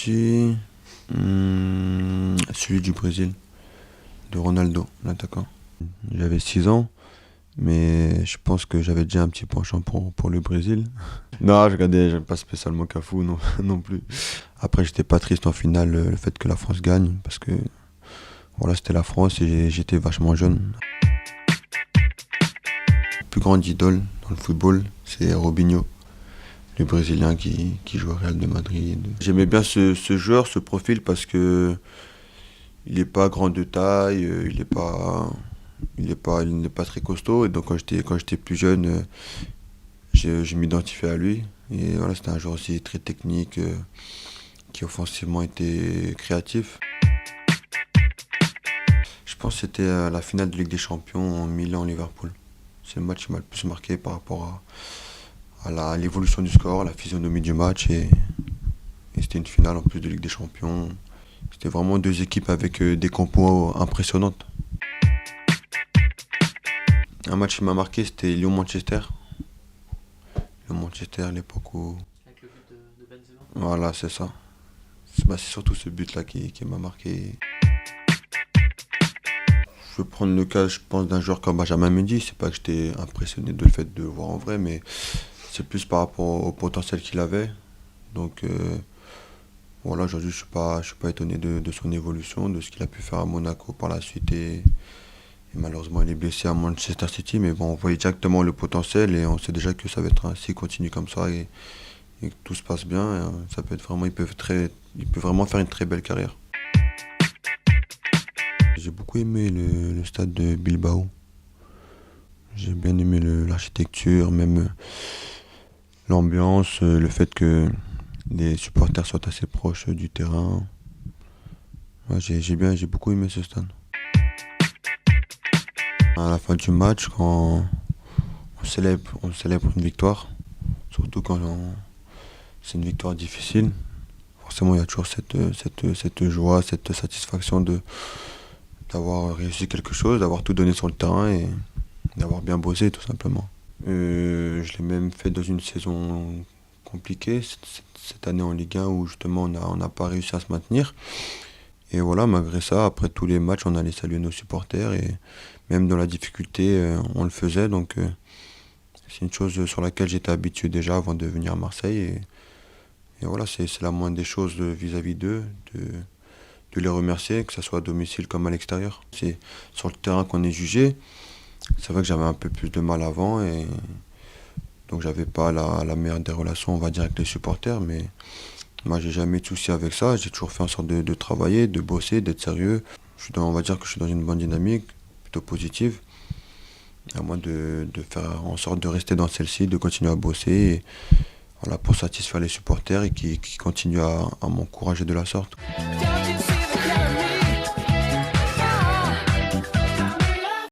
petit, celui du Brésil, de Ronaldo, l'attaquant. J'avais 6 ans, mais je pense que j'avais déjà un petit penchant pour le Brésil. Non, j'aime pas spécialement Cafu non, non plus. Après, j'étais pas triste en finale le fait que la France gagne, parce que voilà, c'était la France et j'étais vachement jeune. La plus grande idole dans le football, c'est Robinho, le Brésilien qui joue au Real de Madrid. J'aimais bien ce joueur, ce profil, parce que il est pas grand de taille, il n'est pas très costaud. Et donc quand j'étais plus jeune, je m'identifiais à lui. Et voilà, c'était un joueur aussi très technique, qui offensivement était créatif. Je pense que c'était la finale de Ligue des Champions en Milan-Liverpool. C'est le match qui m'a le plus marqué par rapport à l'évolution du score, la physionomie du match. Et c'était une finale en plus de Ligue des Champions. C'était vraiment deux équipes avec des compos impressionnantes. Un match qui m'a marqué, c'était Lyon-Manchester. Lyon-Manchester, à l'époque où... Avec le but de Benzema. Voilà, c'est ça. C'est surtout ce but-là qui m'a marqué. Je vais prendre le cas, je pense, d'un joueur comme Benjamin Mendy. C'est pas que j'étais impressionné de le fait de le voir en vrai, mais c'est plus par rapport au potentiel qu'il avait. Donc voilà, aujourd'hui, je suis pas étonné de son évolution, de ce qu'il a pu faire à Monaco par la suite. Et malheureusement, il est blessé à Manchester City, mais bon, on voyait directement le potentiel et on sait déjà que ça va être s'il continue comme ça et que tout se passe bien, ça peut être vraiment, il peut vraiment faire une très belle carrière. J'ai beaucoup aimé le stade de Bilbao. J'ai bien aimé l'architecture, même l'ambiance, le fait que les supporters soient assez proches du terrain. Ouais, j'ai beaucoup aimé ce stade. À la fin du match, quand on célèbre une victoire, surtout c'est une victoire difficile. Forcément, il y a toujours cette joie, cette satisfaction d'avoir réussi quelque chose, d'avoir tout donné sur le terrain et d'avoir bien bossé, tout simplement. Je l'ai même fait dans une saison compliquée, cette année en Ligue 1, où justement on n'a pas réussi à se maintenir. Et voilà, malgré ça, après tous les matchs, on allait saluer nos supporters et même dans la difficulté, on le faisait. Donc c'est une chose sur laquelle j'étais habitué déjà avant de venir à Marseille. Et voilà, c'est la moindre des choses vis-à-vis d'eux, de les remercier, que ce soit à domicile comme à l'extérieur. C'est sur le terrain qu'on est jugé. C'est vrai que j'avais un peu plus de mal avant et donc j'avais pas la meilleure des relations, on va dire, avec les supporters. Mais moi, j'ai jamais eu de soucis avec ça. J'ai toujours fait en sorte de travailler, de bosser, d'être sérieux. On va dire que je suis dans une bonne dynamique, plutôt positive. À moi de faire en sorte de rester dans celle-ci, de continuer à bosser. Et voilà, pour satisfaire les supporters et qui continuent à m'encourager de la sorte.